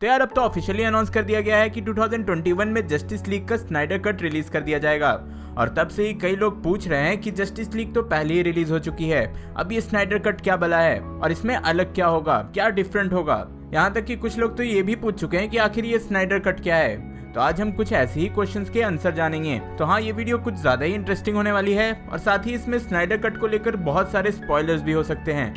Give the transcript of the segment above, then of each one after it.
तो यार अब तो ऑफिशियली अनाउंस कर दिया गया है कि 2021 में जस्टिस लीग का स्नाइडर कट रिलीज कर दिया जाएगा। और तब से ही कई लोग पूछ रहे हैं कि जस्टिस लीग तो पहले ही रिलीज हो चुकी है, अब ये स्नाइडर कट क्या बला है और इसमें अलग क्या होगा, क्या डिफरेंट होगा। यहाँ तक कि कुछ लोग तो ये भी पूछ चुके हैं कि आखिर ये स्नाइडर कट क्या है। तो आज हम कुछ ऐसे ही क्वेश्चंस के आंसर जानेंगे। तो हाँ, ये वीडियो कुछ ज्यादा ही इंटरेस्टिंग होने वाली है और साथ ही इसमें स्नाइडर कट को लेकर बहुत सारे स्पॉयलर्स भी हो सकते हैं।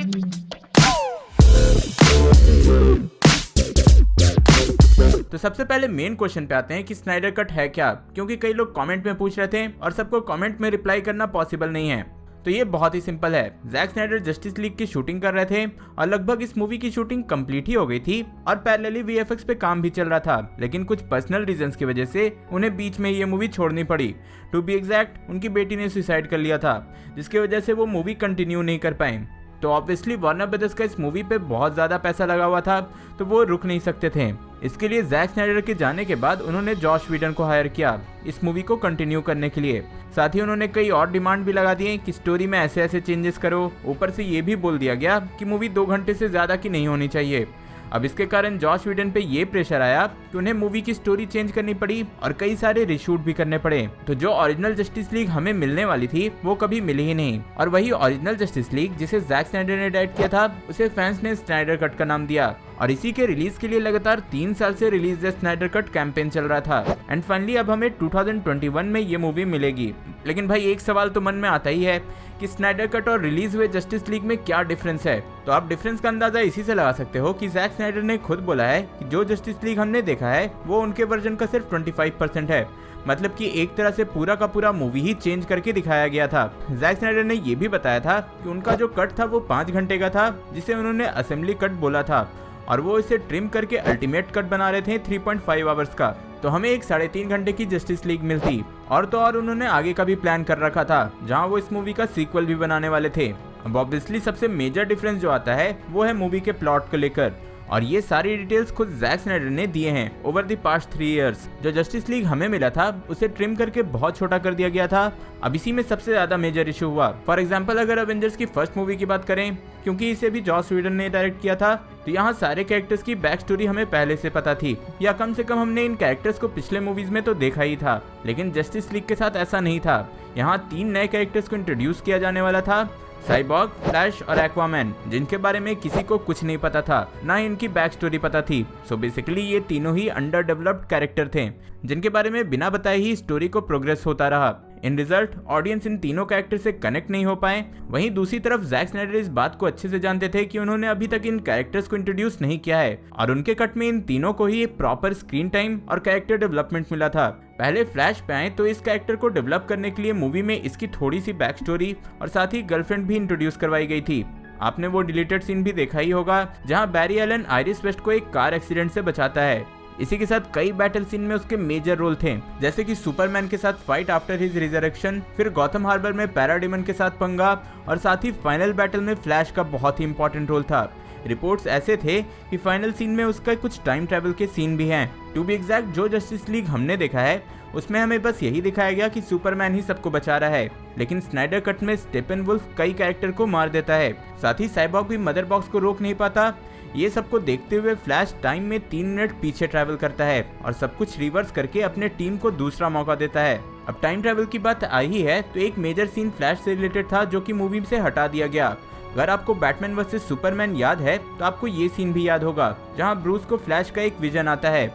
तो सबसे पहले मेन क्वेश्चन पे आते हैं कि स्नाइडर कट है क्या, क्योंकि कई लोग कमेंट में पूछ रहे थे और सबको कमेंट में रिप्लाई करना पॉसिबल नहीं है। तो ये बहुत ही सिंपल है। जैक स्नाइडर जस्टिस लीग की शूटिंग कर रहे थे और लगभग इस मूवी की शूटिंग कंप्लीट ही हो गई थी और पैरेलली वीएफएक्स पे काम भी चल रहा था, लेकिन कुछ पर्सनल रीजंस की वजह से उन्हें बीच में ये मूवी छोड़नी पड़ी। टू बी एग्जैक्ट, उनकी बेटी ने सुसाइड कर लिया था, जिसकी वजह से वो मूवी कंटिन्यू नहीं कर पाए। तो ऑब्वियसली वार्नर ब्रदर्स का इस मूवी पे बहुत ज़्यादा पैसा लगा हुआ था, तो वो रुक नहीं सकते थे। इसके लिए जैक स्नाइडर के जाने के बाद उन्होंने जॉश व्हीडन को हायर किया इस मूवी को कंटिन्यू करने के लिए। साथ ही उन्होंने कई और डिमांड भी लगा दिए कि स्टोरी में ऐसे ऐसे चेंजेस करो। ऊपर से ये भी बोल दिया गया कि मूवी 2 घंटे से ज़्यादा की नहीं होनी चाहिए। अब इसके कारण जॉश व्हीडन पे ये प्रेशर आया कि उन्हें मूवी की स्टोरी चेंज करनी पड़ी और कई सारे रीशूट भी करने पड़े। तो जो ओरिजिनल जस्टिस लीग हमें मिलने वाली थी वो कभी मिली ही नहीं। और वही ओरिजिनल जस्टिस लीग जिसे जैक स्नाइडर ने डायरेक्ट किया था, उसे फैंस ने स्नाइडर कट का नाम दिया और इसी के रिलीज के लिए लगातार 3 साल से release the Snyder cut campaign चल रहा था। एंड फाइनली अब हमें 2021 में ये मूवी मिलेगी। लेकिन भाई एक सवाल तो मन में आता ही है कि स्नाइडर कट और रिलीज हुए जस्टिस लीग में क्या डिफरेंस है। तो आप डिफरेंस का अंदाजा इसी से लगा सकते हो कि जैक स्नाइडर ने खुद बोला है कि जो जस्टिस लीग हमने देखा है वो उनके वर्जन का सिर्फ 25% है। मतलब कि एक तरह से पूरा का पूरा मूवी ही चेंज करके दिखाया गया था। जैक स्नाइडर ने ये भी बताया था कि उनका जो कट था वो 5 घंटे का था, जिसे उन्होंने असेंबली कट बोला था, और वो इसे ट्रिम करके अल्टीमेट कट बना रहे थे 3.5 आवर्स का। तो हमें एक 3.5 घंटे की जस्टिस लीग मिलती। और तो और उन्होंने आगे का भी प्लान कर रखा था, जहां वो इस मूवी का सीक्वल भी बनाने वाले थे। अब ऑब्वियसली सबसे मेजर डिफरेंस जो आता है वो है मूवी के प्लॉट को लेकर, और ये सारी डिटेल्स खुद जैक स्नाइडर ने दिए हैं। ओवर द पास्ट 3 इयर्स जो जस्टिस लीग हमें मिला था उसे ट्रिम करके बहुत छोटा कर दिया गया था। अब इसी में सबसे ज्यादा मेजर इशू हुआ। फॉर एग्जांपल अगर एवेंजर्स की फर्स्ट मूवी की बात करें, क्योंकि इसे भी जॉस व्हीडन ने डायरेक्ट किया था, तो यहाँ सारे कैरेक्टर्स की बैक स्टोरी हमें पहले से पता थी, या कम से कम हमने इन कैरेक्टर्स को पिछले मूवीज में तो देखा ही था। लेकिन जस्टिस लीग के साथ ऐसा नहीं था। यहाँ 3 नए कैरेक्टर्स को इंट्रोड्यूस किया जाने वाला था, साइबॉर्ग, फ्लैश और एक्वामैन, जिनके बारे में किसी को कुछ नहीं पता था, ना ही इनकी बैक स्टोरी पता थी। सो बेसिकली ये तीनों ही अंडर डेवलप्ड कैरेक्टर थे, जिनके बारे में बिना बताए ही स्टोरी को प्रोग्रेस होता रहा। इन रिजल्ट ऑडियंस इन तीनों कैरेक्टर से कनेक्ट नहीं हो पाए। वहीं दूसरी तरफ जैक स्नाइडर इस बात को अच्छे से जानते थे कि उन्होंने अभी तक इन कैरेक्टर्स को इंट्रोड्यूस नहीं किया है, और उनके कट में इन तीनों को ही प्रॉपर स्क्रीन टाइम और कैरेक्टर डेवलपमेंट मिला था। पहले फ्लैश पे आए तो इस कैरेक्टर को डेवलप करने के लिए मूवी में इसकी थोड़ी सी बैक स्टोरी और साथ ही गर्लफ्रेंड भी इंट्रोड्यूस करवाई गई थी। आपने वो डिलीटेड सीन भी देखा ही होगा जहां बैरी एलन आयरिस वेस्ट को एक कार एक्सीडेंट से बचाता है। इसी के साथ कई बैटल सीन में उसके मेजर रोल थे, जैसे कि सुपरमैन के साथ फाइट आफ्टर हिज रिजरेक्शन, फिर गॉथम हार्बर में पैराडिमन के साथ पंगा, और साथ ही फाइनल बैटल में फ्लैश का बहुत ही इंपॉर्टेंट रोल था। रिपोर्ट्स ऐसे थे कि फाइनल सीन में उसका कुछ टाइम ट्रैवल के सीन भी हैं। टू बी एग्जैक्ट, जो जस्टिस लीग हमने देखा है उसमें हमें बस यही दिखाया गया कि सुपरमैन ही सबको बचा रहा है, लेकिन स्नाइडर कट में स्टेपनवुल्फ कई कैरेक्टर को मार देता है। साथ ही साइबॉर्ग भी मदर बॉक्स को रोक नहीं पाता। ये सबको देखते हुए फ्लैश टाइम में 3 मिनट पीछे ट्रैवल करता है और सब कुछ रिवर्स करके अपने टीम को दूसरा मौका देता है। अब टाइम ट्रैवल की बात आई ही है तो एक मेजर सीन फ्लैश से रिलेटेड था, जो कि मूवी से हटा दिया गया। अगर आपको बैटमैन वर्सेस सुपरमैन याद है तो आपको ये सीन भी याद होगा, जहां ब्रूस को फ्लैश का एक विजन आता है।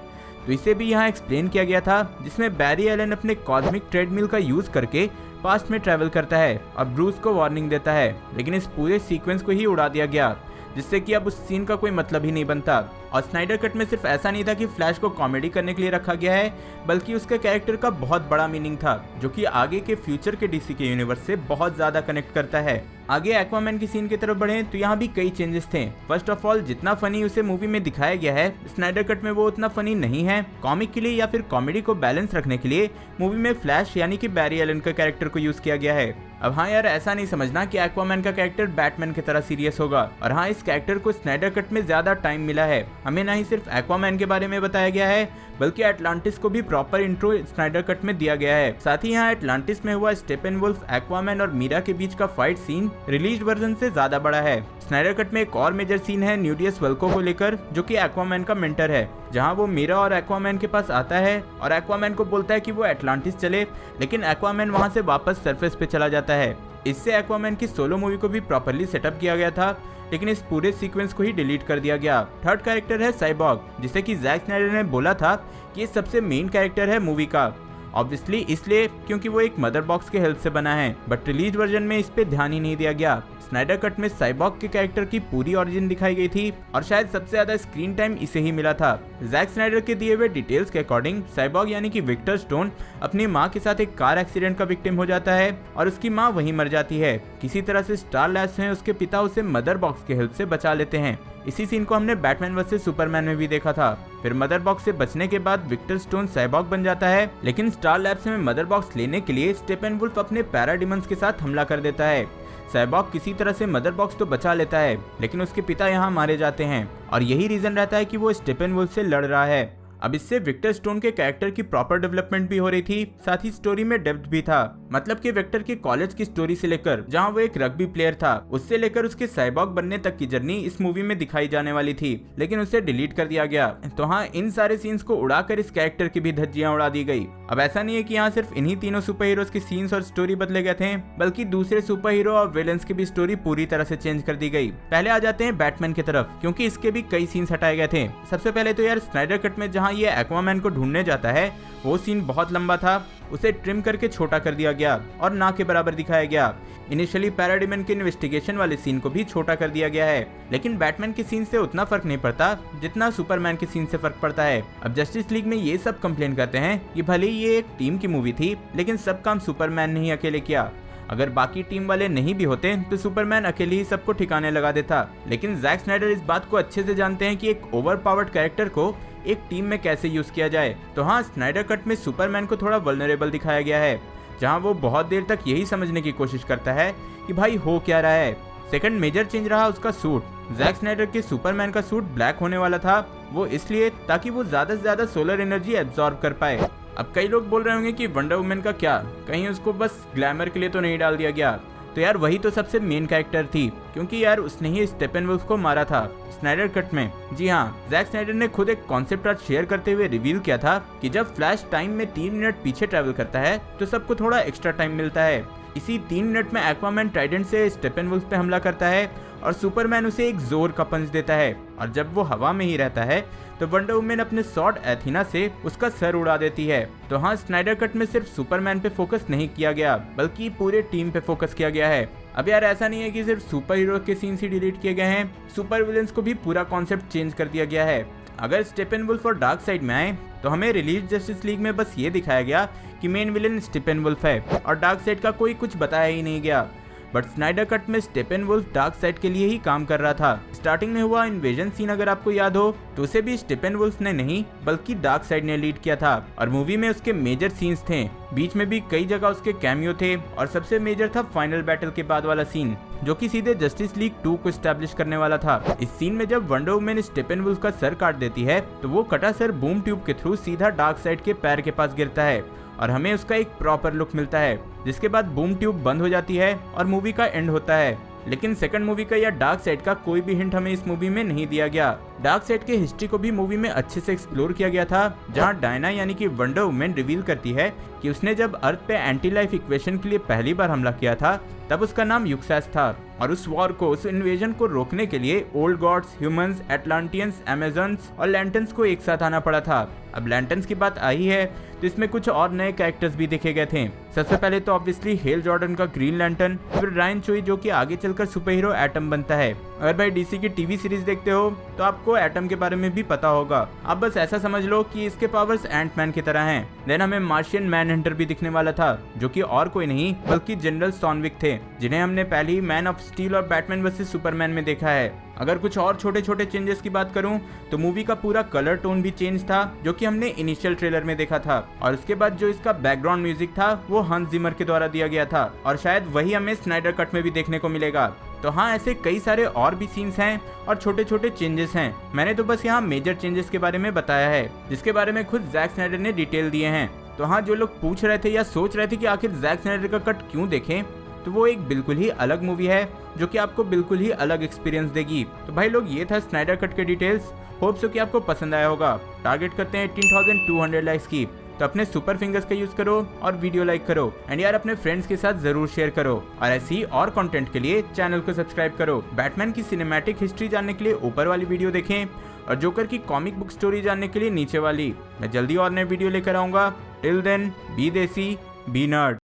तो इसे भी यहाँ एक्सप्लेन किया गया था, जिसमें बैरी एलन अपने कॉस्मिक ट्रेडमिल का यूज करके पास्ट में ट्रैवल करता है और ब्रूस को वार्निंग देता है। लेकिन इस पूरे सीक्वेंस को ही उड़ा दिया गया, जिससे कि अब उस सीन का कोई मतलब ही नहीं बनता। और स्नाइडर कट में सिर्फ ऐसा नहीं था कि फ्लैश को कॉमेडी करने के लिए रखा गया है, बल्कि उसके कैरेक्टर का बहुत बड़ा मीनिंग था, जो कि आगे के फ्यूचर के डीसी के यूनिवर्स से बहुत ज्यादा कनेक्ट करता है। आगे एक्वामैन की सीन की तरफ बढ़े तो यहाँ भी कई चेंजेस थे। फर्स्ट ऑफ ऑल, जितना फनी उसे मूवी में दिखाया गया है, स्नाइडर कट में वो उतना फनी नहीं है। कॉमिक के लिए या फिर कॉमेडी को बैलेंस रखने के लिए मूवी में फ्लैश यानी कि बैरी एलन का कैरेक्टर को यूज किया गया है। अब हाँ यार, ऐसा नहीं समझना कि एक्वामैन का कैरेक्टर बैटमैन की तरह सीरियस होगा। और हाँ, इस कैरेक्टर को स्नाइडर कट में ज्यादा टाइम मिला है। हमें ना ही सिर्फ एक्वामैन के बारे में बताया गया है बल्कि एटलांटिस को भी प्रॉपर इंट्रो स्नाइडर कट में दिया गया है। साथ ही यहाँ एटलांटिस में हुआ स्टेपेनवुल्फ, एक्वामैन और मीरा के बीच का फाइट सीन रिलीज्ड वर्जन से ज्यादा बड़ा है। स्नाइडर कट में एक और मेजर सीन है न्यूडियस वल्को को लेकर, जो कि एक्वामैन का मेंटर है, जहां वो मीरा और एक्वामैन के पास आता है और एक्वामैन को बोलता है कि वो एटलांटिस चले, लेकिन एक्वामैन वहां से वापस सरफेस पे चला जाता है। इससे एक्वामैन की सोलो मूवी को भी प्रॉपर्ली सेटअप किया गया था, लेकिन इस पूरे सीक्वेंस को ही डिलीट कर दिया गया। थर्ड कैरेक्टर है साइबॉर्ग, जिसे कि जैक स्नाइडर ने बोला था कि ये सबसे मेन कैरेक्टर है मूवी का। ऑब्वियसली इसलिए क्योंकि वो एक मदर बॉक्स के हेल्प से बना है, बट रिलीज वर्जन में इस पे ध्यान ही नहीं दिया गया। स्नाइडर कट में साइबॉर्ग के कैरेक्टर की पूरी ओरिजिन दिखाई गई थी और शायद सबसे ज्यादा स्क्रीन टाइम इसे ही मिला था। जैक स्नाइडर के दिए हुए डिटेल्स के अकॉर्डिंग साइबॉर्ग यानी कि विक्टर स्टोन अपनी माँ के साथ एक कार एक्सीडेंट का विक्टिम हो जाता है और उसकी माँ वहीं मर जाती है। किसी तरह से स्टार लैब्स में उसके पिता उसे मदर बॉक्स के हेल्प से बचा लेते हैं। इसी सीन को हमने बैटमैन वर्सेस सुपरमैन में भी देखा था। फिर मदर बॉक्स से बचने के बाद विक्टर स्टोन साइबॉर्ग बन जाता है, लेकिन स्टार लैब्स में मदर बॉक्स लेने के लिए स्टेपेनवुल्फ अपने पैराडिमंस के साथ हमला कर देता है। साइबॉर्ग किसी तरह से मदर बॉक्स तो बचा लेता है, लेकिन उसके पिता यहाँ मारे जाते हैं और यही रीजन रहता है कि वो स्टेपेनवुल्फ से लड़ रहा है। अब इससे विक्टर स्टोन के कैरेक्टर की प्रॉपर डेवलपमेंट भी हो रही थी, साथ ही स्टोरी में डेप्थ भी था। मतलब कि विक्टर की कॉलेज की स्टोरी से लेकर जहां वो एक रग्बी प्लेयर था, उससे लेकर उसके साइबॉर्ग बनने तक की जर्नी इस मूवी में दिखाई जाने वाली थी, लेकिन उसे डिलीट कर दिया गया। तो हाँ, इन सारे सीन्स को उड़ाकर इस कैरेक्टर की भी धज्जियां उड़ा दी गई। अब ऐसा नहीं है कि यहाँ सिर्फ इन्हीं तीनों सुपर हीरोज के सीन्स और स्टोरी बदले गए थे, बल्कि दूसरे सुपर हीरो और विलेंस की भी स्टोरी पूरी तरह से चेंज कर दी गई। पहले आ जाते हैं बैटमैन की तरफ, क्योंकि इसके भी कई सीन्स हटाए गए थे। सबसे पहले तो यार स्नाइडर कट में जहाँ ये एक्वामैन को ढूंढने जाता है, वो सीन बहुत लंबा था, उसे ट्रिम करके छोटा कर दिया गया और ना के बराबर दिखाया गया। इनिशियली पैराडिमन के इन्वेस्टिगेशन वाले सीन को भी छोटा कर दिया गया है, लेकिन बैटमैन के सीन से उतना फर्क नहीं पड़ता जितना सुपरमैन के सीन से फर्क पड़ता है। अब जस्टिस लीग में ये सब कंप्लेन करते हैं कि भले ये एक टीम की मूवी थी, लेकिन सब काम सुपरमैन ने ही अकेले किया। अगर बाकी टीम वाले नहीं भी होते तो सुपरमैन अकेले ही सबको ठिकाने लगा देता। लेकिन जैक स्नाइडर इस बात को अच्छे से जानते हैं कि एक ओवर पावर्ड कैरेक्टर को एक टीम में कैसे यूज किया जाए। तो हाँ, स्नाइडर कट में सुपरमैन को थोड़ा वल्नरेबल दिखाया गया है, जहाँ वो बहुत देर तक यही समझने की कोशिश करता है कि भाई हो क्या रहा है। सेकंड मेजर चेंज रहा उसका सूट। जैक स्नाइडर के सुपरमैन का सूट ब्लैक होने वाला था, वो इसलिए ताकि वो ज्यादा से ज्यादा सोलर एनर्जी एब्जॉर्ब कर पाए। अब कई लोग बोल रहे होंगे कि वंडर वुमन का क्या, कहीं उसको बस ग्लैमर के लिए तो नहीं डाल दिया गया। तो यार वही तो सबसे मेन कैरेक्टर थी, क्योंकि यार उसने ही स्टेपेनवुल्फ को मारा था स्नाइडर कट में। जी हाँ, जैक स्नाइडर ने खुद एक कॉन्सेप्ट आर्ट शेयर करते हुए रिवील किया था कि जब फ्लैश टाइम में 3 मिनट पीछे ट्रैवल करता है तो सबको थोड़ा एक्स्ट्रा टाइम मिलता है। इसी 3 मिनट में एक्वामैन ट्राइडेंट से स्टेपेनवुल्फ पे हमला करता है और सुपरमैन उसे एक जोर का पंच देता है, और जब वो हवा में ही रहता है तो वंडर वुमन अपने शॉट एथीना से उसका सर उड़ा देती है। तो हाँ, स्नाइडर कट में सिर्फ सुपरमैन पे फोकस नहीं किया गया, बल्कि पूरे टीम पे फोकस किया गया है। अब यार ऐसा नहीं है कि सिर्फ सुपर हीरो के सीन्स ही डिलीट किए गए हैं, सुपर विलेंस को भी पूरा कॉन्सेप्ट चेंज कर दिया गया है। अगर स्टेपेनवुल्फ और डार्क साइड में आए तो हमें रिलीज जस्टिस लीग में बस ये दिखाया गया कि मेन विलेन स्टेपेनवुल्फ है और डार्क साइड का कोई कुछ बताया ही नहीं गया। बट स्नाइडर कट में स्टेपेनवुल्फ डार्क साइड के लिए ही काम कर रहा था। स्टार्टिंग में हुआ इन्वेजन सीन अगर आपको याद हो तो उसे भी स्टेपेनवुल्फ ने नहीं बल्कि डार्क साइड ने लीड किया था, और मूवी में उसके मेजर सीन्स थे। बीच में भी कई जगह उसके कैमियो थे, और सबसे मेजर था फाइनल बैटल के बाद वाला सीन, जो कि सीधे जस्टिस लीग 2 को एस्टैब्लिश करने वाला था। इस सीन में जब वंडर वुमन स्टेपेनवुल्फ का सर काट देती है तो वो कटा सर बूम ट्यूब के थ्रू सीधा डार्क साइड के पैर के पास गिरता है और हमें उसका एक प्रॉपर लुक मिलता है, जिसके बाद बूम ट्यूब बंद हो जाती है और मूवी का एंड होता है। लेकिन सेकंड मूवी का या डार्क साइड का कोई भी हिंट हमें इस मूवी में नहीं दिया गया। डार्क साइड के हिस्ट्री को भी मूवी में अच्छे से एक्सप्लोर किया गया था, जहां डायना यानी कि वंडर वुमन रिवील करती है कि उसने जब अर्थ पे एंटी लाइफ इक्वेशन के लिए पहली बार हमला किया था तब उसका नाम यूक्सैस था, और उस वॉर को, उस इन्वेजन को रोकने के लिए ओल्ड गॉड्स, ह्यूमंस, एटलांटियंस, अमेजन्स और लैंटन्स को एक साथ आना पड़ा था। अब लैंटन्स की बात आई है तो इसमें कुछ और नए कैरेक्टर्स भी देखे गए थे। सबसे पहले तो ऑब्वियसली हेल जॉर्डन का ग्रीन लैंटर्न, फिर रायन चोई जो कि आगे चलकर सुपर हीरो एटम बनता है। अगर भाई डीसी की टीवी सीरीज देखते हो तो आपको एटम के बारे में भी पता होगा। आप बस ऐसा समझ लो कि इसके पावर्स एंटमैन की तरह हैं। देन हमें मार्शियन मैन हंटर भी दिखने वाला था, जो कि और कोई नहीं बल्कि जनरल सॉनविक थे, जिन्हें हमने पहले ही मैन ऑफ स्टील और बैटमैन वर्सेस सुपरमैन में देखा है। अगर कुछ और छोटे छोटे चेंजेस की बात करूं तो मूवी का पूरा कलर टोन भी चेंज था, जो कि हमने इनिशियल ट्रेलर में देखा था, और उसके बाद जो इसका बैकग्राउंड म्यूजिक था वो हंस जिमर के द्वारा दिया गया था, और शायद वही हमें स्नाइडर कट में भी देखने को मिलेगा। तो हाँ, ऐसे कई सारे और भी सीन्स हैं और छोटे छोटे चेंजेस हैं। मैंने तो बस यहाँ मेजर चेंजेस के बारे में बताया है, जिसके बारे में खुद जैक स्नाइडर ने डिटेल दिए हैं। तो हाँ, जो लोग पूछ रहे थे या सोच रहे थे कि आखिर जैक स्नाइडर का कट क्यों देखें, तो वो एक बिल्कुल ही अलग मूवी है जो कि आपको बिल्कुल ही अलग एक्सपीरियंस देगी। तो भाई लोग, ये था स्नाइडर कट के डिटेल्स। होप सो कि आपको पसंद आया होगा। टारगेट करते हैं 18,200 लाइक्स की, तो अपने सुपर फिंगर्स का यूज करो और वीडियो लाइक करो एंड यार अपने फ्रेंड्स के साथ जरूर शेयर करो। और ऐसी और कंटेंट के लिए चैनल को सब्सक्राइब करो। बैटमैन की सिनेमैटिक हिस्ट्री जानने के लिए ऊपर वाली वीडियो देखें और जोकर की कॉमिक बुक स्टोरी जानने के लिए नीचे वाली। मैं जल्दी और नए वीडियो लेकर आऊंगा। टिल देन, बी देसी, बी नर्ड।